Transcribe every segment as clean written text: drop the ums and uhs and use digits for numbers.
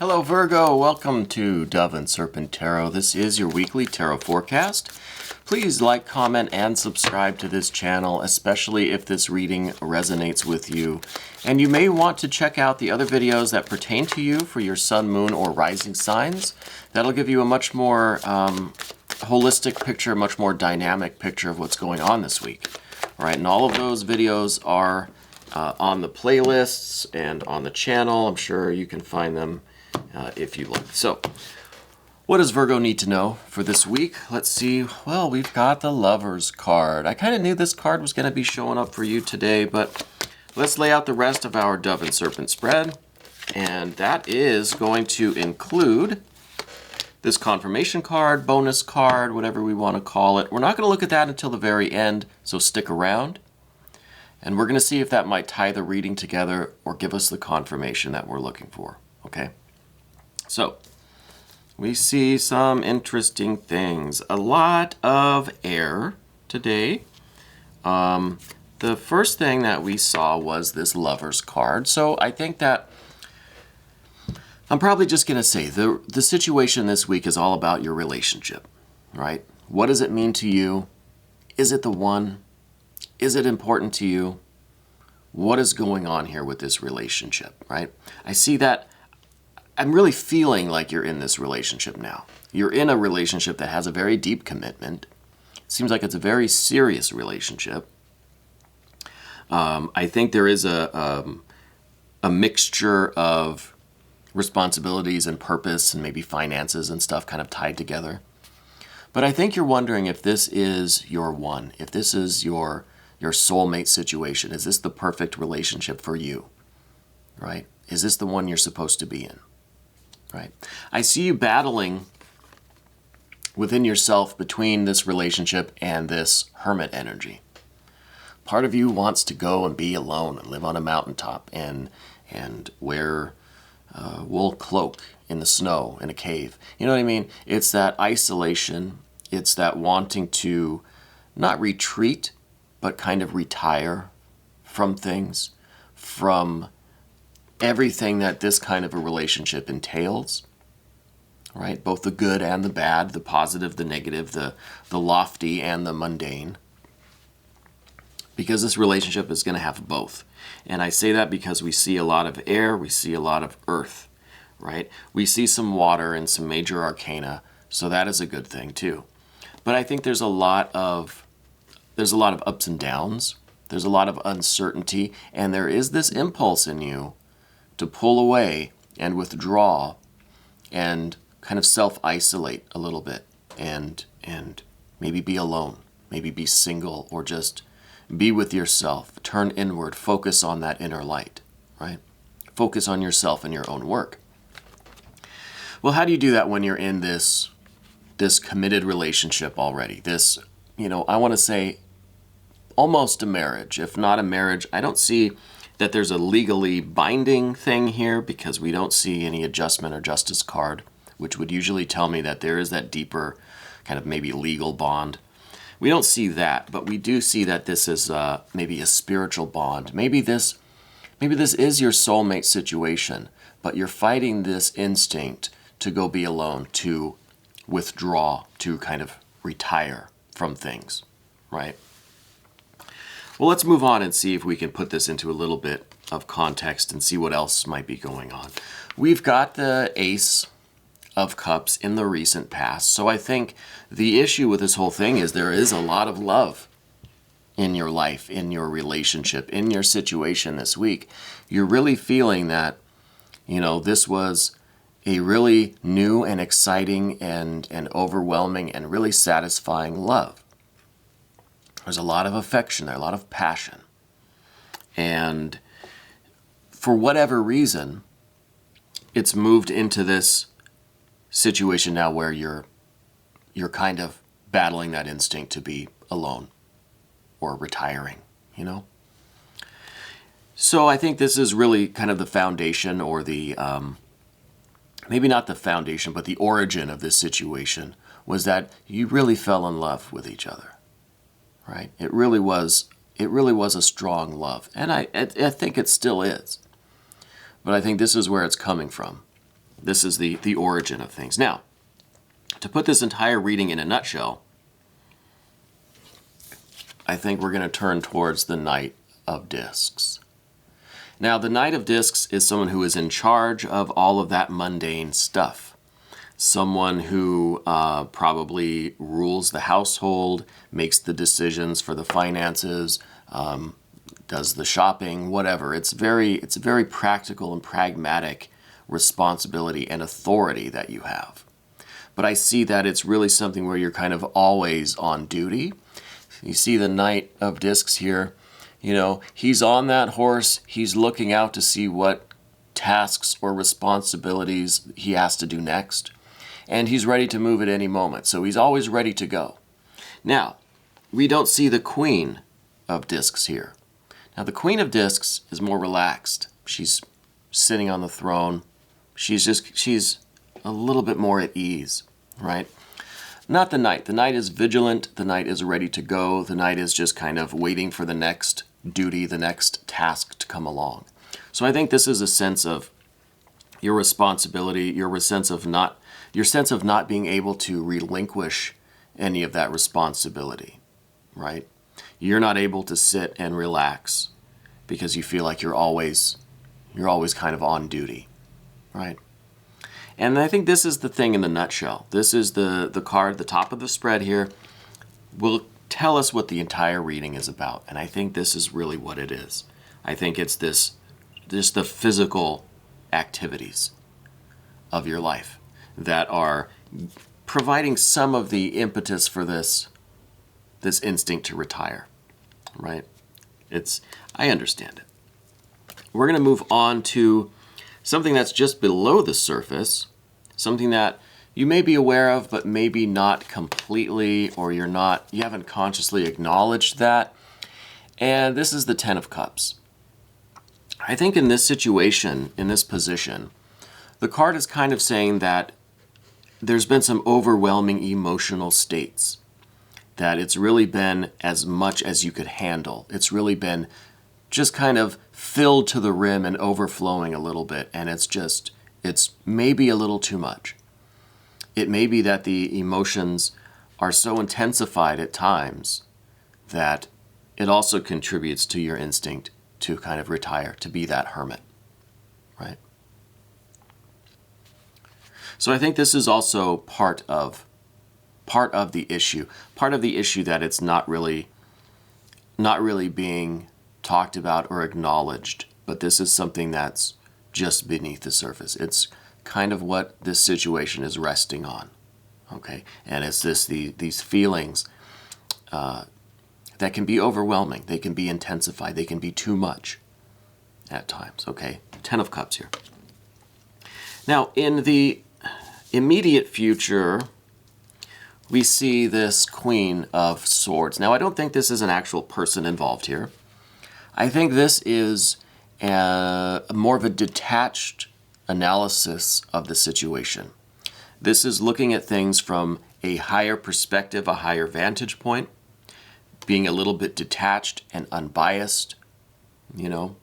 Hello Virgo, welcome to Dove and Serpent Tarot. This is your weekly tarot forecast. Please like, comment, and subscribe to this channel, especially if this reading resonates with you. And you may want to check out the other videos that pertain to you for your sun, moon, or rising signs. That'll give you a much more holistic picture, a much more dynamic picture of what's going on this week. All right, and all of those videos are on the playlists and on the channel. I'm sure you can find them if you like. So, what does Virgo need to know for this week? Let's see. Well, we've got the Lovers card. I kind of knew this card was going to be showing up for you today, but let's lay out the rest of our Dove and Serpent spread. And that is going to include this confirmation card, bonus card, whatever we want to call it. We're not going to look at that until the very end, so stick around. And we're going to see if that might tie the reading together or give us the confirmation that we're looking for. Okay? So, we see some interesting things. A lot of air today. The first thing that we saw was this Lovers card. So I think that I'm probably just going to say the situation this week is all about your relationship, right? What does it mean to you? Is it the one? Is it important to you? What is going on here with this relationship, right? I see that I'm really feeling like you're in this relationship now. You're in a relationship that has a very deep commitment. It seems like it's a very serious relationship. I think there is a mixture of responsibilities and purpose and maybe finances and stuff kind of tied together. But I think you're wondering if this is your one, if this is your soulmate situation. Is this the perfect relationship for you, right? Is this the one you're supposed to be in? Right. I see you battling within yourself between this relationship and this hermit energy. Part of you wants to go and be alone and live on a mountaintop and wear a wool cloak in the snow in a cave. You know what I mean? It's that isolation. It's that wanting to not retreat, but kind of retire from things, from everything that this kind of a relationship entails, right? Both the good and the bad, the positive, the negative, the lofty and the mundane. Because this relationship is going to have both. And I say that because we see a lot of air, we see a lot of earth, right? We see some water and some major arcana, so that is a good thing too. But I think there's a lot of ups and downs. There's a lot of uncertainty, and there is this impulse in you to pull away and withdraw and kind of self-isolate a little bit and maybe be alone, maybe be single, or just be with yourself, turn inward, focus on that inner light, right? Focus on yourself and your own work. Well, how do you do that when you're in this committed relationship already? This, I want to say almost a marriage. If not a marriage, I don't see that there's a legally binding thing here because we don't see any adjustment or justice card, which would usually tell me that there is that deeper kind of maybe legal bond. We don't see that, but we do see that this is maybe a spiritual bond. Maybe this is your soulmate situation, but you're fighting this instinct to go be alone, to withdraw, to kind of retire from things, right? Well, let's move on and see if we can put this into a little bit of context and see what else might be going on. We've got the Ace of Cups in the recent past. So I think the issue with this whole thing is there is a lot of love in your life, in your relationship, in your situation this week. You're really feeling that, this was a really new and exciting and overwhelming and really satisfying love. There's a lot of affection there, a lot of passion. And for whatever reason, it's moved into this situation now where you're kind of battling that instinct to be alone or retiring, So I think this is really kind of the foundation, or the, maybe not the foundation, but the origin of this situation was that you really fell in love with each other. Right? It really was a strong love. And I think it still is. But I think this is where it's coming from. This is the origin of things. Now, to put this entire reading in a nutshell, I think we're going to turn towards the Knight of Discs. Now, the Knight of Discs is someone who is in charge of all of that mundane stuff. Someone who probably rules the household, makes the decisions for the finances, does the shopping, whatever. It's a very practical and pragmatic responsibility and authority that you have. But I see that it's really something where you're kind of always on duty. You see the Knight of Discs here. You know, he's on that horse. He's looking out to see what tasks or responsibilities he has to do next. And he's ready to move at any moment. So he's always ready to go. Now, we don't see the Queen of Discs here. Now, the Queen of Discs is more relaxed. She's sitting on the throne. She's a little bit more at ease, right? Not the Knight. The Knight is vigilant. The Knight is ready to go. The Knight is just kind of waiting for the next duty, the next task to come along. So I think this is a sense of your responsibility, your sense of not being able to relinquish any of that responsibility, right? You're not able to sit and relax because you feel like you're always kind of on duty, right? And I think this is the thing in the nutshell. This is the card, the top of the spread here, will tell us what the entire reading is about. And I think this is really what it is. I think it's the physical activities of your life that are providing some of the impetus for this instinct to retire, right? I understand it. We're going to move on to something that's just below the surface, something that you may be aware of, but maybe not completely, or you haven't consciously acknowledged that. And this is the Ten of Cups. I think in this situation, in this position, the card is kind of saying that there's been some overwhelming emotional states, that it's really been as much as you could handle. It's really been just kind of filled to the rim and overflowing a little bit, and it's maybe a little too much. It may be that the emotions are so intensified at times that it also contributes to your instinct to kind of retire, to be that hermit, right? So I think this is also part of the issue that it's not really being talked about or acknowledged, but this is something that's just beneath the surface. It's kind of what this situation is resting on, okay? And it's these feelings that can be overwhelming. They can be intensified. They can be too much at times, okay? Ten of Cups here. Now, in the immediate future, we see this Queen of Swords. Now, I don't think this is an actual person involved here. I think this is more of a detached analysis of the situation. This is looking at things from a higher perspective, a higher vantage point, being a little bit detached and unbiased. You know,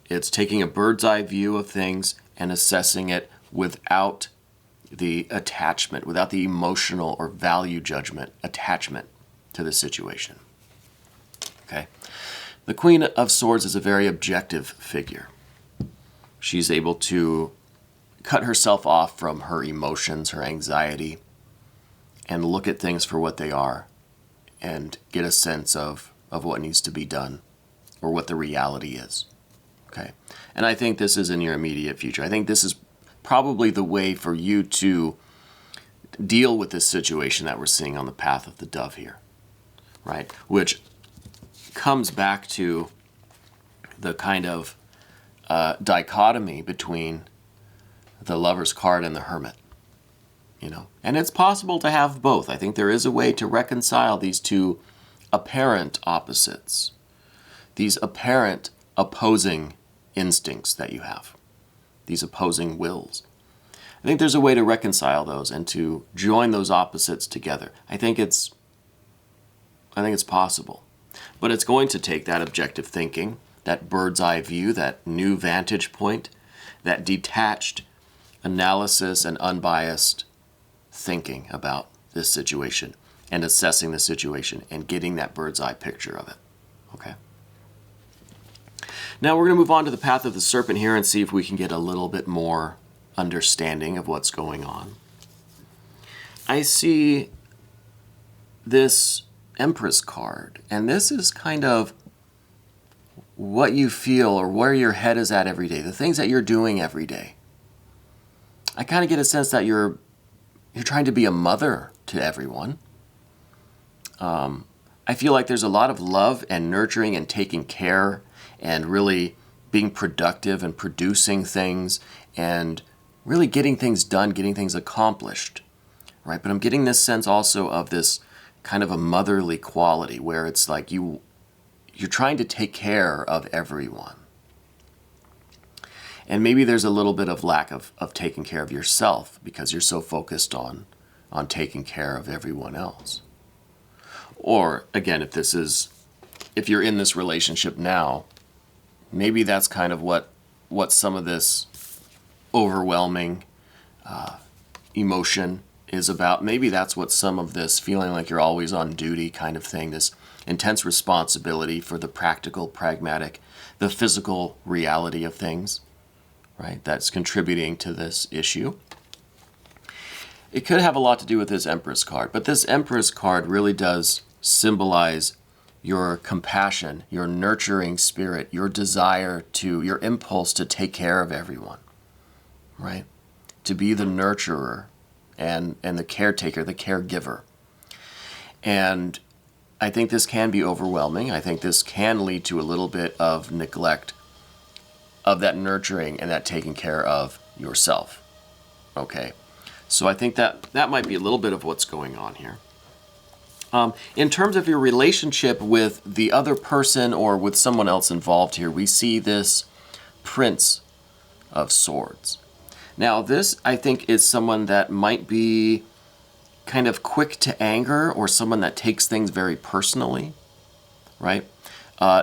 it's taking a bird's eye view of things and assessing it without the attachment, without the emotional or value judgment attachment to the situation. Okay? The Queen of Swords is a very objective figure. She's able to cut herself off from her emotions, her anxiety, and look at things for what they are and get a sense of what needs to be done or what the reality is. Okay? And I think this is in your immediate future. I think this is probably the way for you to deal with this situation that we're seeing on the path of the dove here, right? Which comes back to the kind of dichotomy between the Lover's card and the Hermit, you know. And it's possible to have both. I think there is a way to reconcile these two apparent opposites, these apparent opposing instincts that you have, these opposing wills. I think there's a way to reconcile those and to join those opposites together. I think it's possible. But it's going to take that objective thinking, that bird's eye view, that new vantage point, that detached analysis and unbiased thinking about this situation and assessing the situation and getting that bird's eye picture of it. Okay. Now we're going to move on to the path of the serpent here and see if we can get a little bit more understanding of what's going on. I see this Empress card, and this is kind of what you feel or where your head is at every day, the things that you're doing every day. I kind of get a sense that you're trying to be a mother to everyone. I feel like there's a lot of love and nurturing and taking care and really being productive and producing things and really getting things done, getting things accomplished, right? But I'm getting this sense also of this kind of a motherly quality where it's like you're trying to take care of everyone. And maybe there's a little bit of lack of taking care of yourself because you're so focused on taking care of everyone else. Or again, if you're in this relationship now, maybe that's kind of what some of this overwhelming emotion is about. Maybe that's what some of this feeling like you're always on duty kind of thing, this intense responsibility for the practical, pragmatic, the physical reality of things, right? That's contributing to this issue. It could have a lot to do with this Empress card, but this Empress card really does symbolize your compassion, your nurturing spirit, your desire your impulse to take care of everyone, right? To be the nurturer and the caretaker, the caregiver. And I think this can be overwhelming. I think this can lead to a little bit of neglect of that nurturing and that taking care of yourself, okay? So I think that might be a little bit of what's going on here. In terms of your relationship with the other person or with someone else involved here, we see this Prince of Swords. Now this, I think, is someone that might be kind of quick to anger or someone that takes things very personally, right?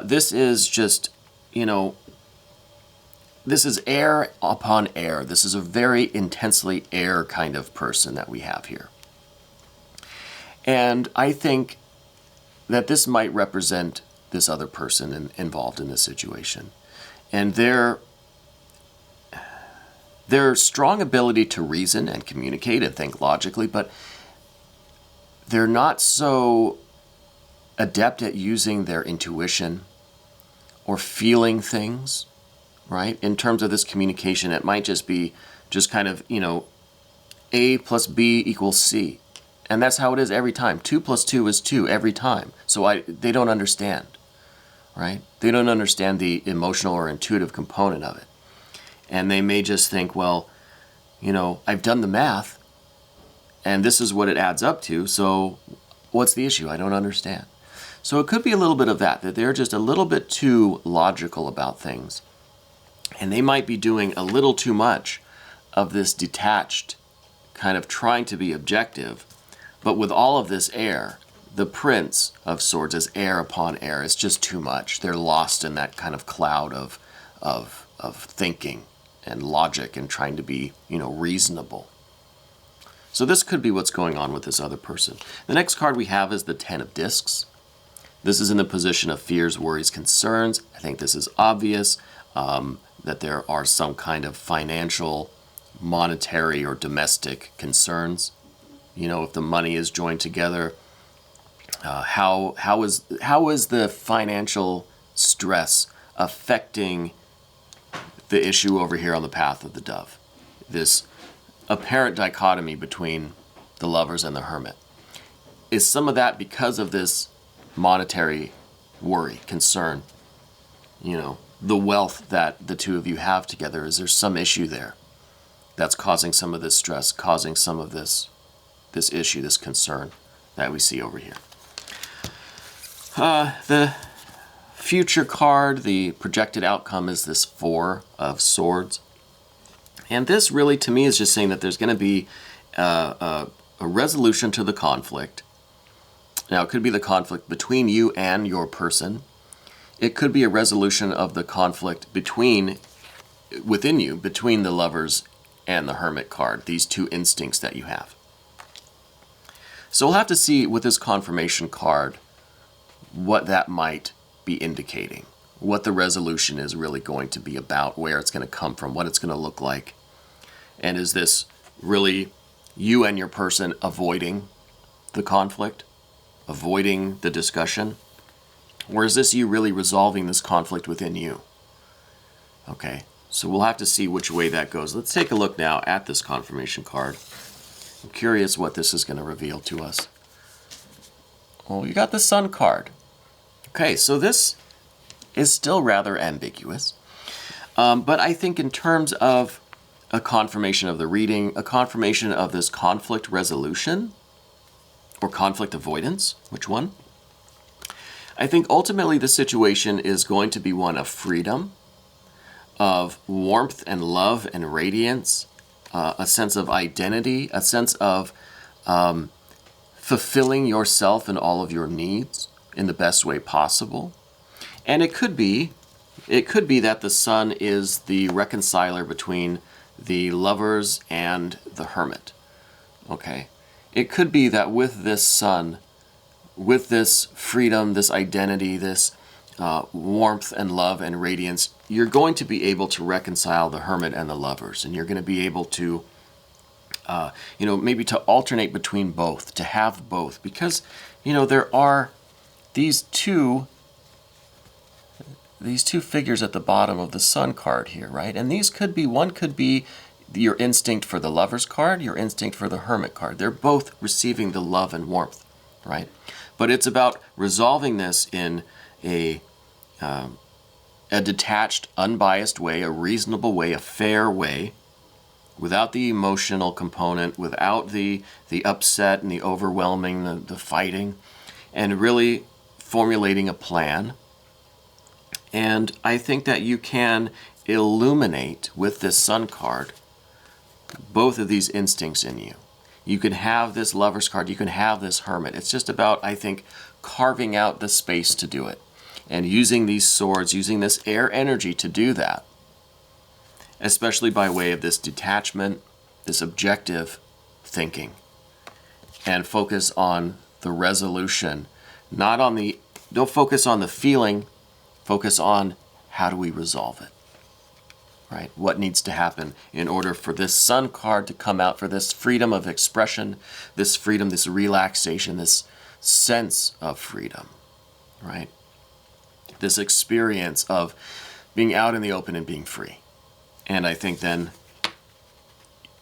This is just, this is air upon air. This is a very intensely air kind of person that we have here. And I think that this might represent this other person involved in this situation. And their strong ability to reason and communicate and think logically, but they're not so adept at using their intuition or feeling things, right? In terms of this communication, it might just be kind of, A plus B equals C. And that's how it is every time. 2 plus 2 is 2 every time. So they don't understand, right? They don't understand the emotional or intuitive component of it. And they may just think, well, I've done the math, and this is what it adds up to, so what's the issue? I don't understand. So it could be a little bit of that they're just a little bit too logical about things. And they might be doing a little too much of this detached, kind of trying to be objective. But with all of this air, the Prince of Swords is air upon air. It's just too much. They're lost in that kind of cloud of thinking and logic and trying to be, reasonable. So this could be what's going on with this other person. The next card we have is the Ten of Discs. This is in the position of fears, worries, concerns. I think this is obvious that there are some kind of financial, monetary, or domestic concerns. If the money is joined together, how is the financial stress affecting the issue over here on the path of the dove? This apparent dichotomy between the Lovers and the Hermit. Is some of that because of this monetary worry, concern? The wealth that the two of you have together, is there some issue there that's causing some of this stress, causing some of this issue, this concern that we see over here? The future card, the projected outcome, is this Four of Swords. And this really, to me, is just saying that there's going to be a resolution to the conflict. Now, it could be the conflict between you and your person. It could be a resolution of the conflict within you, between the Lovers and the Hermit card, these two instincts that you have. So we'll have to see with this confirmation card what that might be indicating, what the resolution is really going to be about, where it's going to come from, what it's going to look like. And is this really you and your person avoiding the conflict, avoiding the discussion? Or is this you really resolving this conflict within you? Okay, so we'll have to see which way that goes. Let's take a look now at this confirmation card. I'm curious what this is going to reveal to us. Well, you got the Sun card. Okay, so this is still rather ambiguous. But I think in terms of a confirmation of the reading, a confirmation of this conflict resolution, or conflict avoidance, which one? I think ultimately the situation is going to be one of freedom, of warmth and love and radiance, a sense of identity, a sense of fulfilling yourself and all of your needs in the best way possible. And it could be that the Sun is the reconciler between the lovers and the Hermit. Okay? It could be that with this Sun, with this freedom, this identity, this warmth and love and radiance, you're going to be able to reconcile the Hermit and the lovers. And you're going to be able to, maybe to alternate between both, to have both. Because, there are these two figures at the bottom of the Sun card here, right? And these could be, one could be your instinct for the Lover's card, your instinct for the Hermit card. They're both receiving the love and warmth, right? But it's about resolving this in a detached, unbiased way, a reasonable way, a fair way, without the emotional component, without the upset and the overwhelming, the fighting, and really formulating a plan. And I think that you can illuminate with this Sun card both of these instincts in you. You can have this Lover's card, you can have this Hermit. It's just about, I think, carving out the space to do it. And using these swords, using this air energy to do that. Especially by way of this detachment, this objective thinking. And focus on the resolution. Don't focus on the feeling, focus on how do we resolve it. Right? What needs to happen in order for this Sun card to come out, for this freedom of expression, this freedom, this relaxation, this sense of freedom, right? This experience of being out in the open and being free. And I think then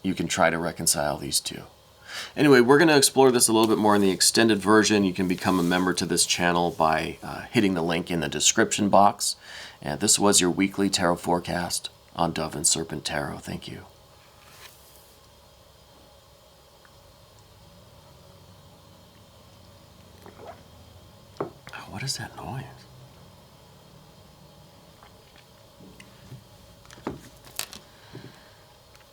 you can try to reconcile these two. Anyway, we're going to explore this a little bit more in the extended version. You can become a member to this channel by hitting the link in the description box. And this was your weekly tarot forecast on Dove and Serpent Tarot. Thank you. What is that noise?